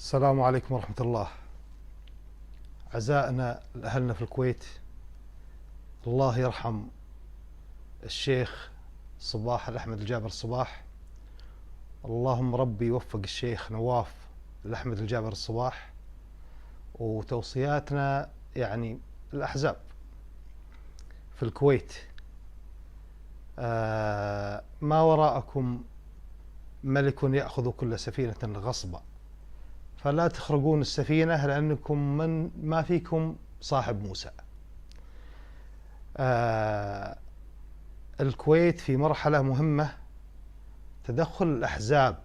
السلام عليكم ورحمة الله. أعزائنا أهلنا في الكويت، الله يرحم الشيخ صباح الأحمد الجابر الصباح. اللهم ربي يوفق الشيخ نواف الأحمد الجابر الصباح. وتوصياتنا يعني الأحزاب في الكويت، ما وراءكم ملك يأخذ كل سفينة غصبا، فلا تخرقون السفينة لأنكم من ما فيكم صاحب موسى. الكويت في مرحلة مهمة، تدخل الأحزاب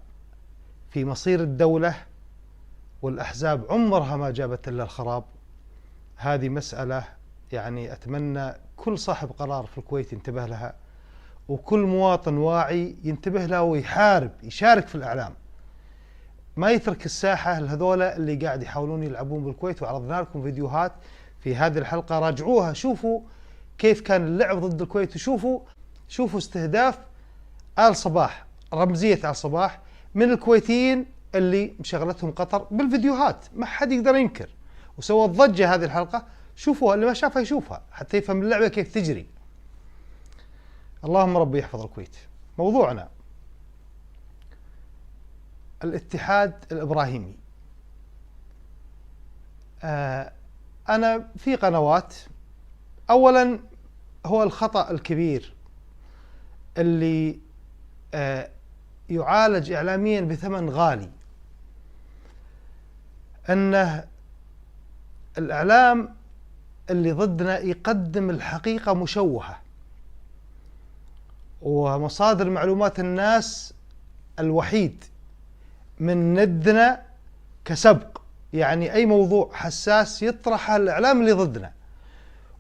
في مصير الدولة، والأحزاب عمرها ما جابت إلا الخراب. هذه مسألة يعني أتمنى كل صاحب قرار في الكويت ينتبه لها، وكل مواطن واعي ينتبه لها ويحارب، يشارك في الإعلام، ما يترك الساحة لهذولا اللي قاعد يحاولون يلعبون بالكويت. وعرضنا لكم فيديوهات في هذه الحلقة، راجعوها شوفوا كيف كان اللعب ضد الكويت، وشوفوا استهداف آل صباح، رمزية آل صباح من الكويتيين اللي مشغلتهم قطر بالفيديوهات، ما حد يقدر ينكر، وسوى ضجة هذه الحلقة. شوفوها، اللي ما شافها يشوفها حتى يفهم اللعبة كيف تجري. اللهم ربي يحفظ الكويت. موضوعنا الاتحاد الإبراهيمي. أنا في قنوات، أولا هو الخطأ الكبير اللي يعالج إعلاميا بثمن غالي، أنه الإعلام اللي ضدنا يقدم الحقيقة مشوهة، ومصادر معلومات الناس الوحيد من ندنا كسبق. يعني أي موضوع حساس يطرحه الإعلام اللي ضدنا،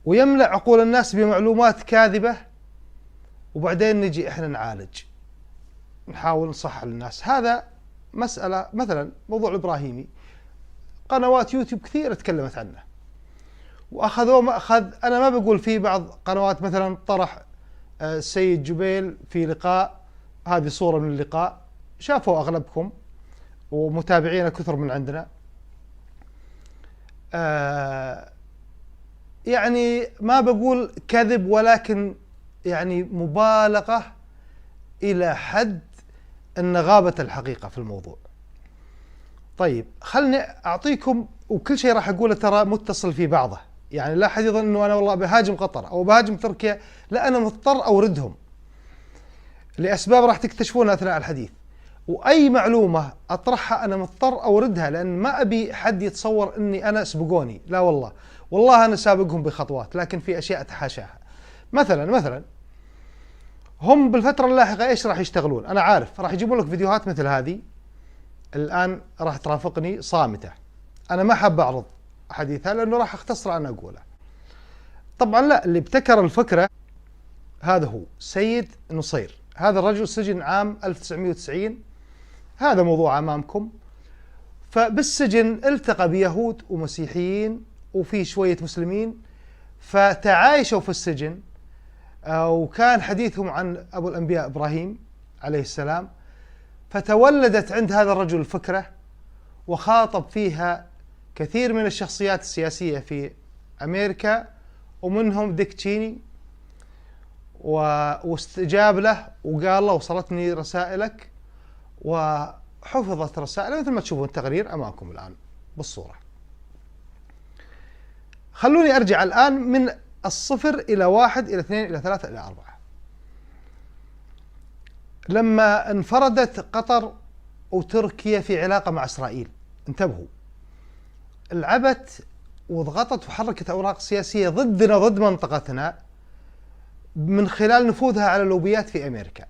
ويملأ عقول الناس بمعلومات كاذبة، وبعدين نجي إحنا نعالج، نحاول نصحح للناس. هذا مسألة. مثلا موضوع الإبراهيمي، قنوات يوتيوب كثيرة تكلمت عنه وأخذوه مأخذ. أنا ما بقول، في بعض قنوات مثلا طرح السيد جبيل في لقاء، هذه صورة من اللقاء شافوا أغلبكم ومتابعينا كثر من عندنا. يعني ما بقول كذب، ولكن يعني مبالغة إلى حد أن غابت الحقيقة في الموضوع. طيب خلني أعطيكم، وكل شيء راح أقوله ترى متصل في بعضه، يعني لا أحد يظن أنه أنا والله بهاجم قطر أو بهاجم تركيا، لا، أنا مضطر أوردهم لأسباب راح تكتشفونها أثناء الحديث. وأي معلومة أطرحها أنا مضطر أوردها، لأن ما أبي حد يتصور أني أنا سبقوني، لا والله أنا سابقهم بخطوات، لكن في أشياء أتحاشاها. مثلا هم بالفترة اللاحقة إيش راح يشتغلون؟ أنا عارف راح يجيبون لك فيديوهات مثل هذه الآن راح ترافقني صامتة. أنا ما حاب أعرض حديثها لأنه راح أختصر أنا أقوله. طبعا لا، اللي ابتكر الفكرة هذا هو سيد نصير. هذا الرجل سجن عام 1990، هذا موضوع أمامكم. فبالسجن التقى بيهود ومسيحيين وفي شوية مسلمين، فتعايشوا في السجن، وكان حديثهم عن أبو الأنبياء إبراهيم عليه السلام. فتولدت عند هذا الرجل الفكرة، وخاطب فيها كثير من الشخصيات السياسية في أمريكا، ومنهم ديك تشيني، واستجاب له وقال له وصلتني رسائلك، وحفظت رسائله مثل ما تشوفون التقرير أمامكم الآن بالصورة. خلوني أرجع الآن من الصفر إلى 1 إلى 2 إلى 3 إلى 4. لما انفردت قطر وتركيا في علاقة مع إسرائيل، انتبهوا، لعبت وضغطت وحركت أوراق سياسية ضدنا، ضد منطقتنا، من خلال نفوذها على اللوبيات في أمريكا.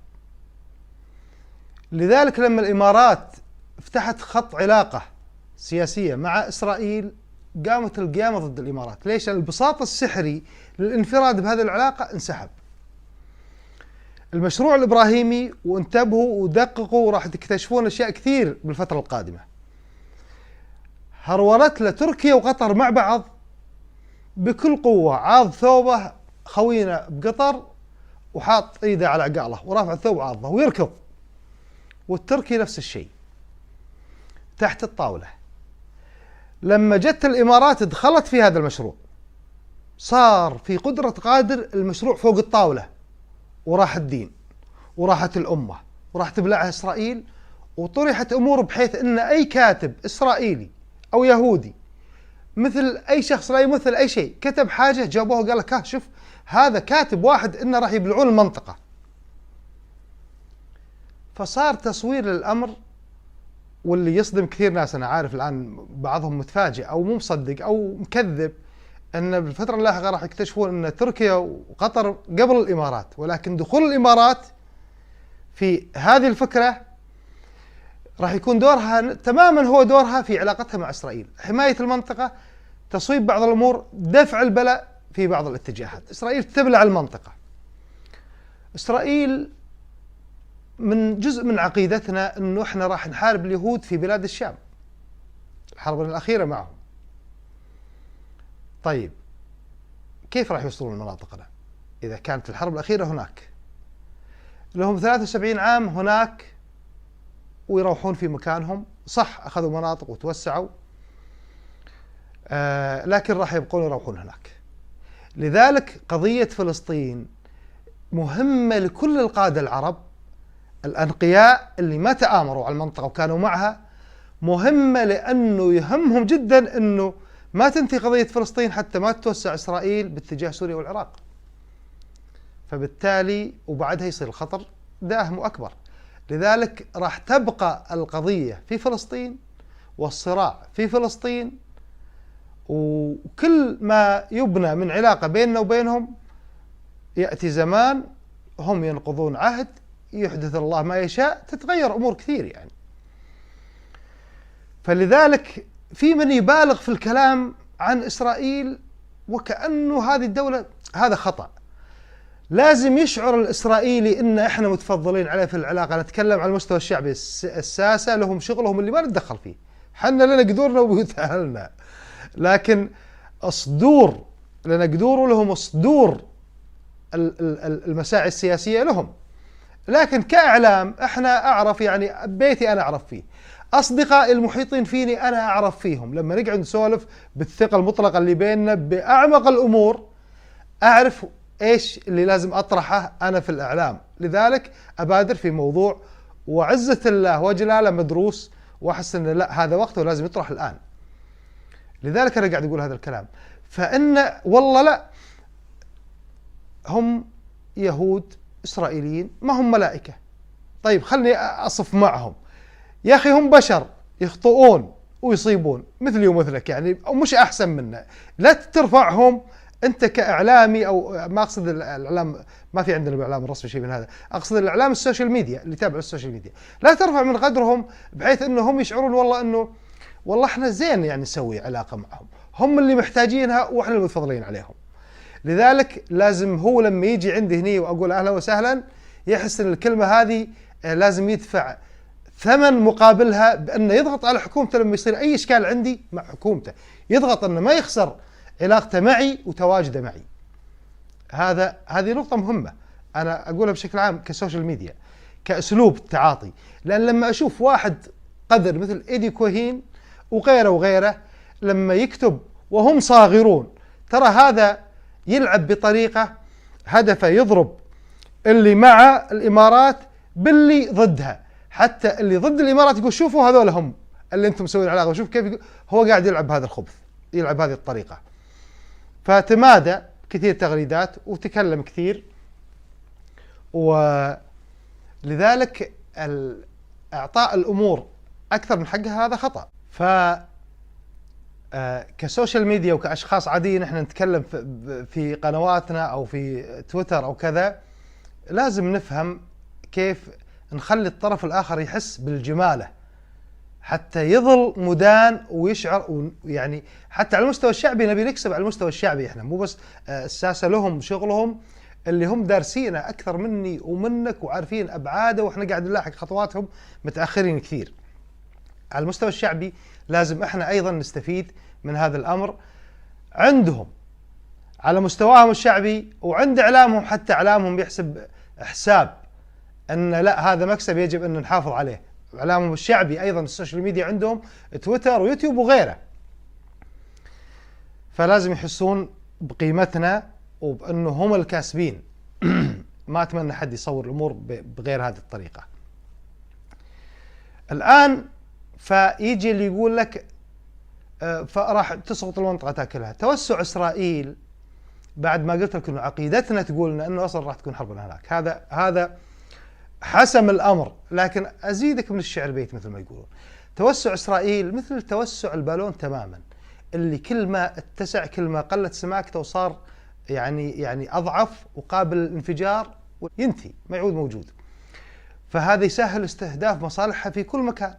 لذلك لما الإمارات فتحت خط علاقة سياسية مع إسرائيل، قامت القيامة ضد الإمارات. ليش؟ البساط السحري للانفراد بهذه العلاقة انسحب. المشروع الإبراهيمي، وانتبهوا ودققوا، راح تكتشفون أشياء كثير بالفترة القادمة، هرولت لتركيا وقطر مع بعض بكل قوة. عاض ثوبه خوينا بقطر وحاط ايده على عقاله ورافع الثوب عاضه ويركض، والتركي نفس الشيء تحت الطاولة. لما جت الإمارات دخلت في هذا المشروع، صار في قدرة قادر المشروع فوق الطاولة، وراح الدين وراحت الأمة وراح تبلعها إسرائيل، وطرحت أمور بحيث أن أي كاتب إسرائيلي أو يهودي مثل أي شخص لا يمثل أي شيء كتب حاجة جابوه وقال لك شوف هذا كاتب واحد إنه راح يبلعون المنطقة. فصار تصوير للأمر، واللي يصدم كثير ناس، أنا عارف الآن بعضهم متفاجئ أو مو مصدق أو مكذب، أن بالفترة اللاحقة راح يكتشفون أن تركيا وقطر قبل الإمارات، ولكن دخول الإمارات في هذه الفكرة راح يكون دورها تماما هو دورها في علاقتها مع إسرائيل، حماية المنطقة، تصويب بعض الأمور، دفع البلاء في بعض الاتجاهات. إسرائيل تبلع المنطقة. إسرائيل من جزء من عقيدتنا أنه إحنا راح نحارب اليهود في بلاد الشام، الحرب الأخيرة معهم. طيب كيف راح يوصلون لمناطقنا إذا كانت الحرب الأخيرة هناك؟ لهم 73 عام هناك ويروحون في مكانهم، صح أخذوا مناطق وتوسعوا، لكن راح يبقون يروحون هناك. لذلك قضية فلسطين مهمة لكل القادة العرب الأنقياء اللي ما تآمروا على المنطقة وكانوا معها، مهمة لأنه يهمهم جدا أنه ما تنتهي قضية فلسطين حتى ما تتوسع إسرائيل باتجاه سوريا والعراق. فبالتالي وبعدها يصير الخطر داهم وأكبر. لذلك راح تبقى القضية في فلسطين والصراع في فلسطين، وكل ما يبنى من علاقة بيننا وبينهم يأتي زمان هم ينقضون عهد، يحدث الله ما يشاء، تتغير أمور كثير يعني. فلذلك في من يبالغ في الكلام عن إسرائيل وكأنه هذه الدولة، هذا خطأ. لازم يشعر الإسرائيلي إن إحنا متفضلين عليه في العلاقة. نتكلم على المستوى الشعبي، الساسة لهم شغلهم اللي ما نتدخل فيه، حنا لنا قدورنا وبيوت أهلنا، لكن صدور لنا قدور ولهم صدور المساعي السياسية لهم. لكن كإعلام إحنا أعرف، يعني بيتي أنا أعرف فيه، أصدقائي المحيطين فيني أنا أعرف فيهم، لما نقعد نسولف بالثقة المطلقة اللي بيننا بأعمق الأمور أعرف إيش اللي لازم أطرحه أنا في الإعلام. لذلك أبادر في موضوع وعزة الله وجلاله مدروس، وأحس أن لا هذا وقته لازم يطرح الآن. لذلك أنا قاعد أقول هذا الكلام. فإن والله لا، هم يهود إسرائيليين ما هم ملائكة. طيب خلني أصف معهم، يا أخي هم بشر يخطئون ويصيبون مثلي ومثلك يعني، أو مش أحسن منا. لا ترفعهم أنت كإعلامي، أو ما أقصد الإعلام، ما في عندنا بالإعلام الرسمي شيء من هذا، أقصد الإعلام السوشيال ميديا اللي تابع السوشيال ميديا. لا ترفع من قدرهم بحيث أنهم يشعرون والله أنه والله إحنا زين يعني نسوي علاقة معهم، هم اللي محتاجينها وإحنا المتفضلين عليهم. لذلك لازم هو لما يجي عندي هني وأقول أهلا وسهلا يحس أن الكلمة هذه لازم يدفع ثمن مقابلها، بأنه يضغط على حكومته لما يصير أي إشكال عندي مع حكومته، يضغط أنه ما يخسر علاقته معي وتواجده معي. هذه نقطة مهمة أنا أقولها بشكل عام كسوشيال ميديا، كأسلوب تعاطي. لأن لما أشوف واحد قدر مثل إيدي كوهين وغيره لما يكتب وهم صاغرون، ترى هذا يلعب بطريقة هدفه يضرب اللي مع الإمارات باللي ضدها، حتى اللي ضد الإمارات يقول شوفوا هذول هم اللي أنتم مسوين علاقة، وشوف كيف هو قاعد يلعب هذا الخبث، يلعب هذه الطريقة. فتمادى كثير تغريدات وتكلم كثير، ولذلك إعطاء الأمور أكثر من حقها هذا خطأ. كسوشيال ميديا وكأشخاص عاديين احنا نتكلم في قنواتنا أو في تويتر أو كذا، لازم نفهم كيف نخلي الطرف الآخر يحس بالجمالة حتى يظل مدان ويشعر. يعني حتى على المستوى الشعبي نبي نكسب على المستوى الشعبي، احنا مو بس الساسة لهم شغلهم اللي هم دارسينه أكثر مني ومنك وعارفين أبعاده، وإحنا قاعد نلاحق خطواتهم متأخرين كثير. على المستوى الشعبي لازم احنا أيضا نستفيد من هذا الأمر عندهم على مستواهم الشعبي، وعند إعلامهم حتى إعلامهم يحسب حساب أن لا هذا مكسب يجب أن نحافظ عليه. إعلامهم الشعبي أيضا السوشيال ميديا عندهم تويتر ويوتيوب وغيره، فلازم يحسون بقيمتنا وبأنه هم الكاسبين. ما أتمنى حد يصور الأمور بغير هذه الطريقة. الآن فيجي اللي يقول لك فراح تسقط المنطقة تاكلها. توسع إسرائيل بعد ما قلت لك أنه عقيدتنا تقول أنه أصلا راح تكون حرب هناك، هذا حسم الأمر. لكن أزيدك من الشعر بيت مثل ما يقولون. توسع إسرائيل مثل توسع البالون تماما، اللي كل ما اتسع كل ما قلت سماكته وصار يعني أضعف وقابل للانفجار وينتهي ما يعود موجود. فهذا يسهل استهداف مصالحها في كل مكان.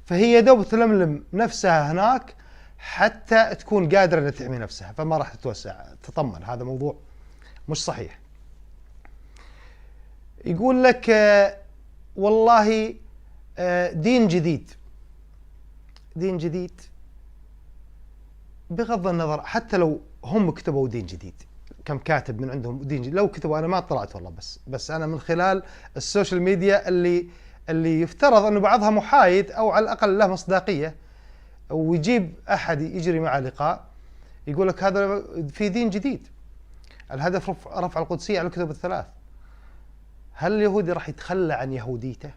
فهي دوب تلملم نفسها هناك حتى تكون قادرة أن تحمي نفسها، فما راح تتوسع. تطمن، هذا موضوع مش صحيح. يقول لك والله دين جديد بغض النظر حتى لو هم كتبوا دين جديد، كم كاتب من عندهم دين جديد لو كتبوا، أنا ما طلعت والله، بس أنا من خلال السوشيال ميديا اللي يفترض أنه بعضها محايد أو على الأقل له مصداقية، ويجيب أحد يجري معه لقاء يقول لك هذا في دين جديد، الهدف رفع القدسية على الكتب الثلاث. هل اليهودي راح يتخلى عن يهوديته؟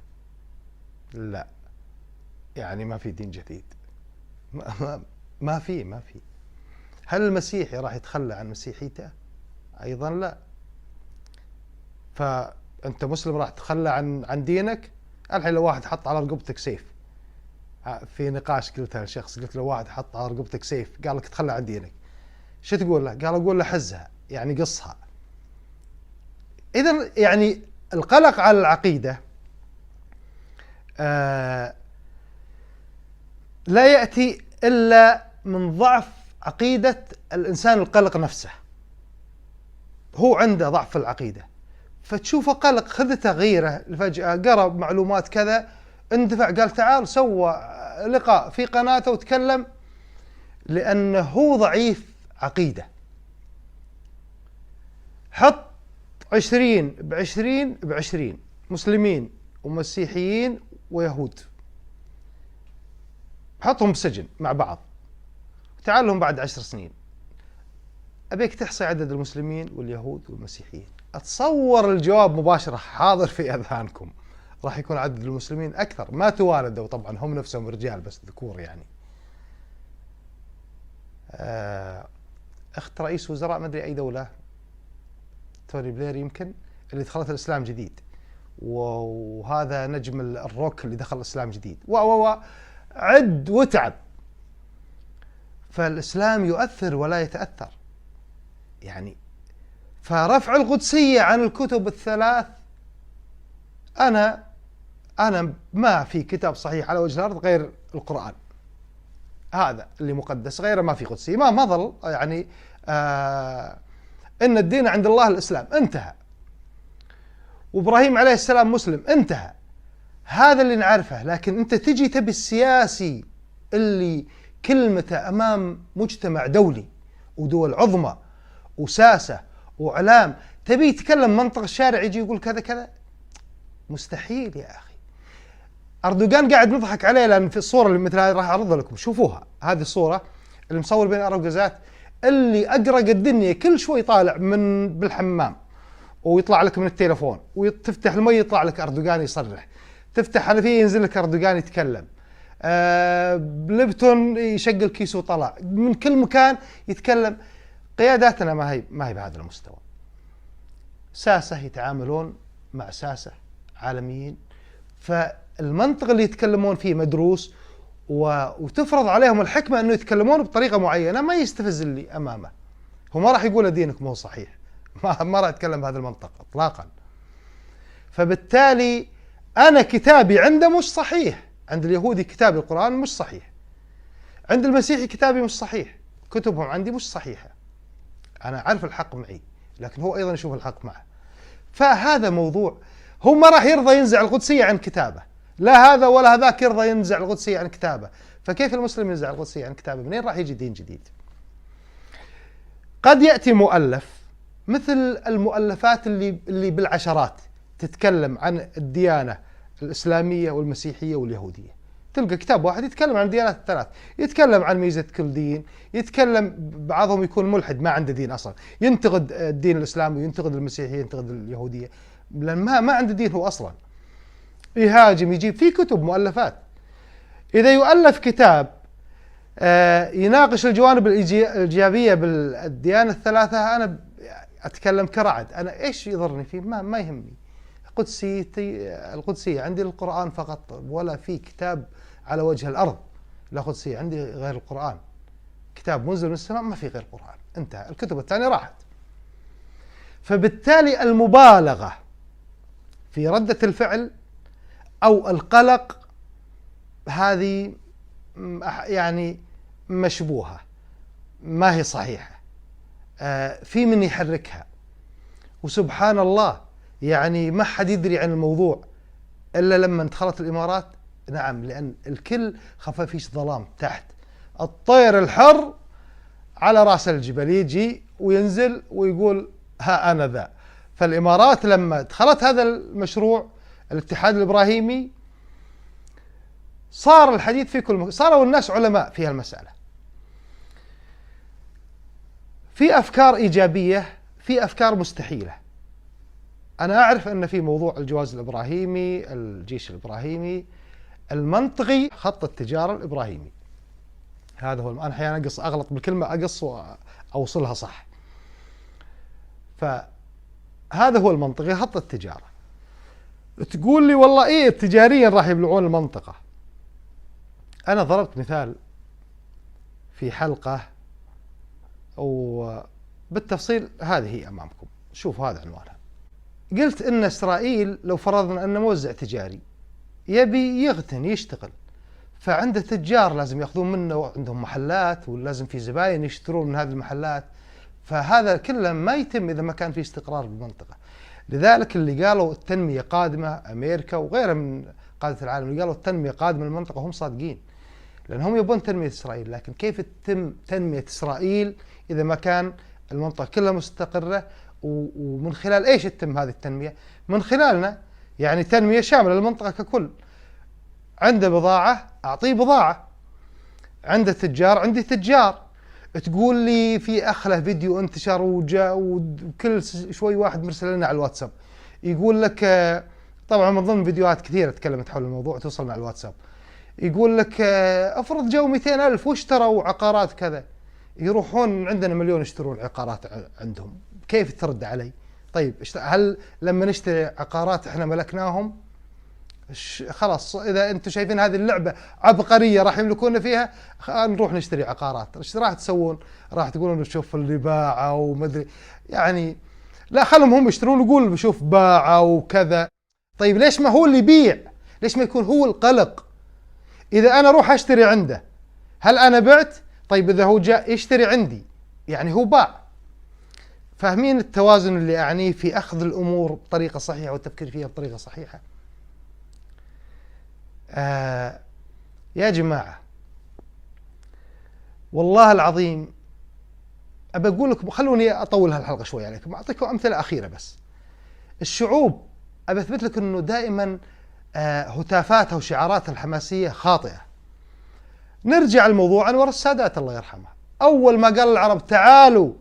لا، يعني ما في دين جديد، ما في. هل المسيحي راح يتخلى عن مسيحيته؟ أيضا لا. فأنت مسلم راح تتخلى عن دينك؟ الحين لو واحد حط على رقبتك سيف، في نقاش قلتها لشخص، قلت له واحد حط على رقبتك سيف قال لك تخلى عن دينك، شو تقول له؟ قال أقول له حزها، يعني قصها. إذن يعني القلق على العقيدة لا يأتي إلا من ضعف عقيدة الإنسان. القلق نفسه هو عنده ضعف في العقيدة، فتشوفه قلق، خذ تغييره فجأة، قرأ معلومات كذا، اندفع، قال تعال سوى لقاء في قناته وتكلم، لأنه هو ضعيف عقيدة. حط 20 ب20 مسلمين ومسيحيين ويهود، حطهم بسجن مع بعض، تعال لهم بعد 10 سنين، أبيك تحصي عدد المسلمين واليهود والمسيحيين. أتصور الجواب مباشرة حاضر في أذهانكم، راح يكون عدد المسلمين أكثر، ما توالدوا طبعا، هم نفسهم رجال بس ذكور يعني. أخت رئيس وزراء ما أدري أي دولة، توني بلير يمكن، اللي دخلت الإسلام جديد، وهذا نجم الروك اللي دخل الإسلام جديد، عد وتعب. فالإسلام يؤثر ولا يتأثر يعني. فرفع القدسية عن الكتب الثلاث، أنا ما في كتاب صحيح على وجه الأرض غير القرآن، هذا اللي مقدس، غيره ما في قدسية. ما ظل يعني إن الدين عند الله الإسلام، انتهى. وإبراهيم عليه السلام مسلم، انتهى. هذا اللي نعرفه. لكن أنت تجي تبي السياسي اللي كلمته أمام مجتمع دولي ودول عظمى وساسة وإعلام، تبي يتكلم منطق الشارع يجي يقول كذا كذا، مستحيل يا أخي. أردوغان قاعد نضحك عليه، لأن في الصورة اللي مثل هذه راح أعرض لكم، شوفوها، هذه الصورة اللي مصور بين أرجوزات، اللي أقرق الدنيا، كل شوي طالع بالحمام ويطلع لك من التليفون، وتفتح المي يطلع لك أردوغان يصرح، تفتح حنفية ينزل لك أردوغان يتكلم، بليبتون يشغل كيسه وطلع من كل مكان يتكلم. قياداتنا ما هي بهذا المستوى. ساسة يتعاملون مع ساسة عالميين، فالمنطق اللي يتكلمون فيه مدروس، وتفرض عليهم الحكمة أنه يتكلمون بطريقة معينة ما يستفز اللي أمامه. هو ما راح يقول دينك مو صحيح، ما راح يتكلم بهذا المنطق إطلاقا. فبالتالي أنا كتابي عنده مش صحيح، عند اليهودي كتابي القرآن مش صحيح، عند المسيحي كتابي مش صحيح، كتبهم عندي مش صحيحة. أنا أعرف الحق معي، لكن هو أيضا يشوف الحق معه. فهذا موضوع، هو ما راح يرضى ينزع القدسية عن كتابه، لا هذا ولا هذاك يرضى ينزع القدسية عن كتابه. فكيف المسلم ينزع القدسية عن كتابه؟ منين راح يجي دين جديد؟ قد يأتي مؤلف مثل المؤلفات اللي بالعشرات تتكلم عن الديانة الإسلامية والمسيحية واليهودية، تلقى كتاب واحد يتكلم عن الديانات الثلاث، يتكلم عن ميزة كل دين، يتكلم بعضهم يكون ملحد ما عنده دين أصلا، ينتقد الدين الإسلامي وينتقد المسيحية ينتقد اليهودية، لأن ما عنده دين هو أصلا، يهاجم يجيب في كتب مؤلفات. إذا يؤلف كتاب يناقش الجوانب الإيجابية بالديانة الثلاثة، أنا أتكلم كرعد، أنا إيش يضرني فيه؟ ما يهمني. القدسية عندي القرآن فقط، ولا في كتاب على وجه الأرض لا قدسية عندي غير القرآن، كتاب منزل من السماء ما في غير القرآن، انتهى، الكتب الثانية راحت. فبالتالي المبالغة في ردة الفعل أو القلق هذه يعني مشبوهة، ما هي صحيحة، في من يحركها، وسبحان الله يعني ما حد يدري عن الموضوع إلا لما دخلت الإمارات. نعم، لأن الكل خفى فيش ظلام تحت، الطير الحر على رأس الجبل يجي وينزل ويقول ها أنا ذا. فالإمارات لما دخلت هذا المشروع الاتحاد الإبراهيمي صار الحديث في كل صاروا الناس علماء في هالمسألة، في أفكار إيجابية، في أفكار مستحيلة. أنا أعرف أن في موضوع الجواز الإبراهيمي، الجيش الإبراهيمي، المنطقي، خط التجارة الإبراهيمي، هذا هو. أنا أحيانا أغلط بالكلمة، أقص وأوصلها صح. فهذا هو المنطقي، خط التجارة. تقول لي والله إيه تجاريا راح يبلعون المنطقة. أنا ضربت مثال في حلقة وبالتفصيل، هذه هي أمامكم، شوفوا هذا عنوانها. قلت إن إسرائيل لو فرضنا أن موزع تجاري يبي يغتن يشتغل، فعنده تجار لازم يأخذون منه، عندهم محلات ولازم في زباين يشترون من هذه المحلات، فهذا كله ما يتم إذا ما كان في استقرار بالمنطقة. لذلك اللي قالوا التنمية قادمة، أمريكا وغيرها من قادة العالم اللي قالوا التنمية قادمة للمنطقة هم صادقين، لأنهم يبون تنمية إسرائيل. لكن كيف تتم تنمية إسرائيل إذا ما كان المنطقة كلها مستقرة؟ ومن خلال إيش تتم هذه التنمية؟ من خلالنا، يعني تنمية شاملة للمنطقة ككل. عنده بضاعة أعطيه بضاعة، عنده تجار عندي تجار. تقول لي في أخ له فيديو انتشر وكل شوي واحد مرسل لنا على الواتساب يقول لك، طبعا من ضمن فيديوهات كثيرة تكلمت حول الموضوع توصلنا على الواتساب، يقول لك افرض جو 200,000 واشتروا عقارات كذا، يروحون عندنا مليون يشترون عقارات عندهم، كيف ترد علي؟ طيب هل لما نشتري عقارات احنا ملكناهم؟ خلاص إذا أنتم شايفين هذه اللعبة عبقرية راح يملكون فيها، نروح نشتري عقارات. ايش راح تسوون؟ راح تقولون شوف اللي باعوا ومدري، يعني لا، خلهم هم يشترون، يقول بشوف باعوا وكذا. طيب ليش ما هو اللي يبيع؟ ليش ما يكون هو القلق؟ إذا أنا أروح أشتري عنده، هل أنا بعت؟ طيب إذا هو جاء يشتري عندي، يعني هو باع. فاهمين التوازن اللي أعنيه في أخذ الأمور بطريقة صحيحة والتفكير فيها بطريقة صحيحة؟ يا جماعة والله العظيم أبى أقول لكم، خلوني أطول هالحلقة شوي عليكم، أعطيكم أمثلة أخيرة بس. الشعوب أبى أثبت لك أنه دائما هتافاتها وشعاراتها الحماسية خاطئة. نرجع الموضوع أنور السادات الله يرحمه، أول ما قال العرب تعالوا،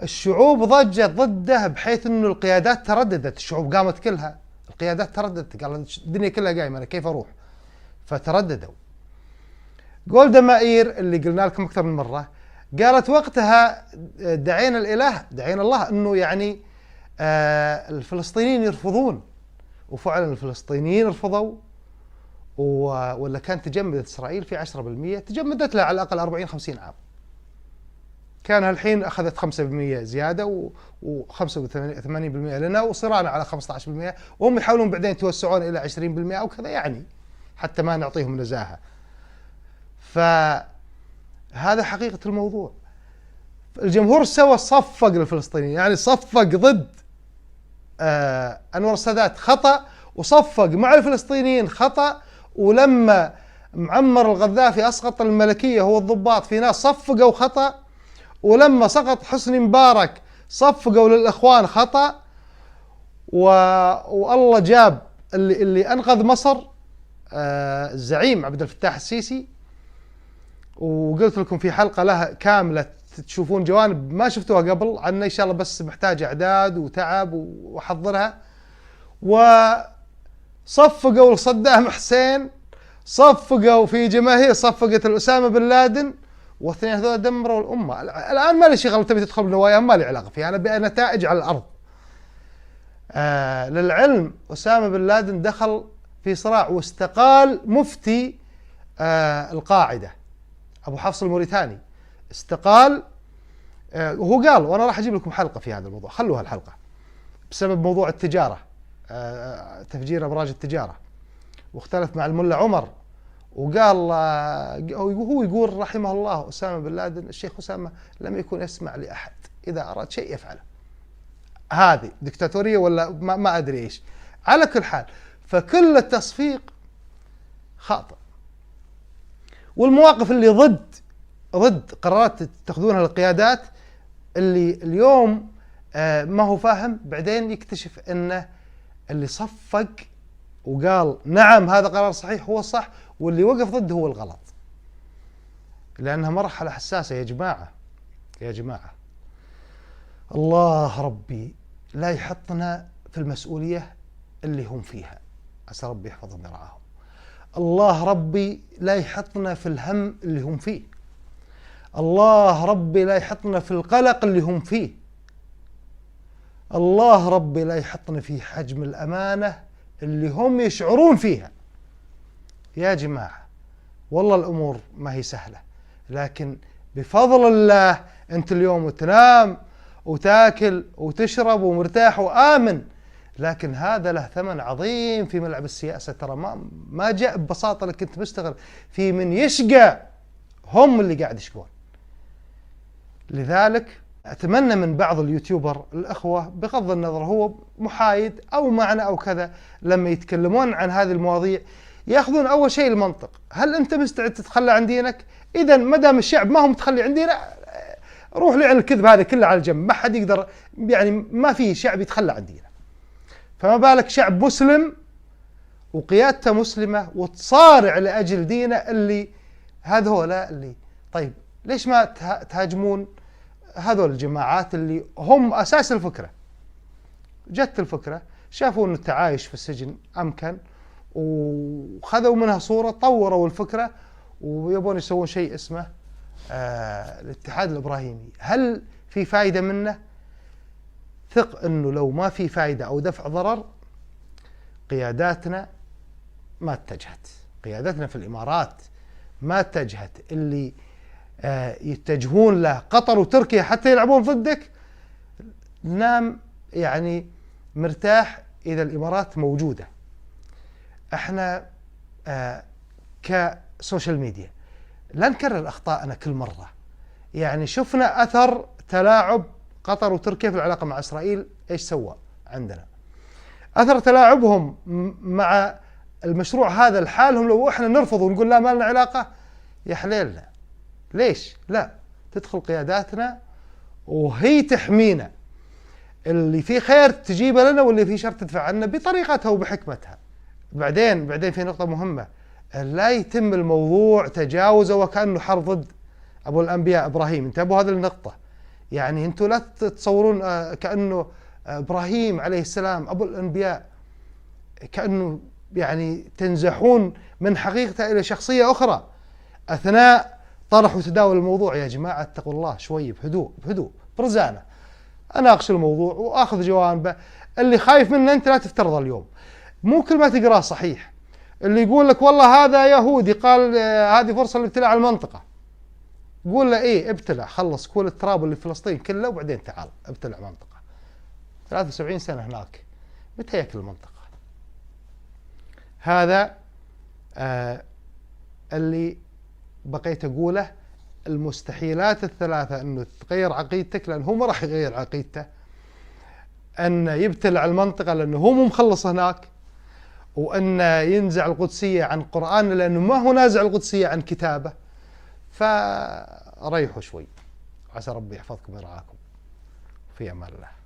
الشعوب ضجت ضده بحيث أنه القيادات ترددت، الشعوب قامت كلها، القيادات ترددت، قال الدنيا كلها قايمة أنا كيف أروح؟ فترددوا. جولدا مائير اللي قلنا لكم أكثر من مرة قالت وقتها دعينا الإله، دعينا الله أنه يعني الفلسطينيين يرفضون، وفعلا الفلسطينيين رفضوا، ولا كان تجمدت إسرائيل في 10%، تجمدت لها على الأقل 40-50 عام. كان الحين أخذت 5% زيادة و85% لنا، وصرانا على 15%، وهم يحاولون بعدين يتوسعون إلى 20% أو كذا، يعني حتى ما نعطيهم نزاهة. فهذا حقيقة الموضوع. الجمهور سوى صفق للفلسطينيين، يعني صفق ضد أنور السادات خطأ، وصفق مع الفلسطينيين خطأ. ولما معمر القذافي أسقط الملكية هو الضباط، في ناس صفقوا خطأ، ولما سقط حسني مبارك صفقوا للإخوان خطأ، والله جاب اللي أنقذ مصر الزعيم عبد الفتاح السيسي، وقلت لكم في حلقة لها كاملة تشوفون جوانب ما شفتوها قبل عنه، إن شاء الله بس محتاج إعداد وتعب وأحضرها. وصفقوا لصدام حسين، صفقوا في جماهير صفقت الأسامة بن لادن، واثنين هذول دمروا الأمة. الآن ما لي شغل تبي تدخل بنواياهم، ما لي علاقة فيها، أنا بنتائج على الأرض. للعلم أسامة بن لادن دخل في صراع واستقال مفتي القاعدة أبو حفص الموريتاني، استقال وهو قال، وأنا راح أجيب لكم حلقة في هذا الموضوع، خلوها الحلقة، بسبب موضوع التجارة، تفجير أبراج التجارة، واختلف مع الملا عمر، وقال هو يقول رحمه الله أسامة بن لادن، الشيخ أسامة لم يكن يسمع لأحد، إذا أراد شيء يفعله. هذه دكتاتورية ولا ما أدري إيش. على كل حال، فكل التصفيق خاطئ، والمواقف اللي ضد قرارات تاخذونها القيادات، اللي اليوم ما هو فاهم، بعدين يكتشف انه اللي صفق وقال نعم هذا قرار صحيح هو الصح، واللي وقف ضده هو الغلط. لانها مرحلة حساسة يا جماعة، يا جماعة. الله ربي لا يحطنا في المسؤولية اللي هم فيها، عسى ربي يحفظهم ويرعاهم. الله ربي لا يحطنا في الهم اللي هم فيه، الله ربي لا يحطنا في القلق اللي هم فيه، الله ربي لا يحطنا في حجم الأمانة اللي هم يشعرون فيها. يا جماعة والله الأمور ما هي سهلة، لكن بفضل الله أنت اليوم تنام وتاكل وتشرب ومرتاح وآمن، لكن هذا له ثمن عظيم في ملعب السياسة. ترى ما جاء ببساطة لك أنت مستغرب، في من يشقى هم اللي قاعد يشقون. لذلك أتمنى من بعض اليوتيوبر الأخوة، بغض النظر هو محايد أو معنا أو كذا، لما يتكلمون عن هذه المواضيع يأخذون أول شيء المنطق. هل أنت مستعد تتخلى عن دينك؟ إذا ما دام الشعب ما هو متخلي عن دينه، روح لي عن الكذب هذا كله على جنب، ما حد يقدر، يعني ما في شعب يتخلى عن دينه، فما بالك شعب مسلم وقيادته مسلمة وتصارع لأجل دينه. اللي هذولا اللي طيب ليش ما تهاجمون هذول الجماعات اللي هم أساس الفكرة؟ جت الفكرة، شافوا أن التعايش في السجن أمكن، وخذوا منها صورة، طوروا الفكرة ويبون يسوون شيء اسمه الاتحاد الإبراهيمي. هل في فائدة منه؟ ثق أنه لو ما في فائدة أو دفع ضرر، قياداتنا ما اتجهت، قياداتنا في الإمارات ما اتجهت. اللي يتجهون له قطر وتركيا حتى يلعبون ضدك، نام يعني مرتاح إذا الإمارات موجودة. احنا كسوشيال ميديا لا نكرر أخطائنا كل مرة. يعني شفنا أثر تلاعب قطر وتركيا في العلاقة مع إسرائيل، إيش سوى عندنا؟ أثر تلاعبهم مع المشروع هذا لحالهم، لو احنا نرفض ونقول لا ما لنا علاقة، يا حليلنا. ليش؟ لا، تدخل قياداتنا وهي تحمينا، اللي فيه خير تجيبه لنا واللي فيه شر تدفع عنا بطريقتها وبحكمتها. بعدين في نقطة مهمة، لا يتم الموضوع تجاوزه وكأنه حرب ضد أبو الأنبياء إبراهيم. انتبهوا هذه النقطة، يعني أنتم لا تتصورون كأنه إبراهيم عليه السلام أبو الأنبياء، كأنه يعني تنزحون من حقيقته إلى شخصية أخرى أثناء طرح وتداول الموضوع. يا جماعة اتقوا الله شوي، بهدوء برزانة، أناقش الموضوع وأخذ جوانبه. اللي خايف منه أنت لا تفترض اليوم، مو كل ما تقراه صحيح. اللي يقول لك والله هذا يهودي قال هذه فرصة لابتلاع المنطقة، قول له إيه ابتلع، خلص كل التراب اللي في فلسطين كله وبعدين تعال ابتلع منطقة. 73 سنة هناك، متى ياكل المنطقة؟ هذا اللي بقيت أقوله. المستحيلات الثلاثة أنه تغير عقيدتك، لأنه هو ما راح يغير عقيدته، أن يبتلع المنطقة لأنه هو مو مخلص هناك، وأن ينزع القدسية عن قرآن لأنه ما هو نازع القدسية عن كتابه. فريحوا شوي، عسى ربي يحفظكم ويرعاكم، في أمان الله.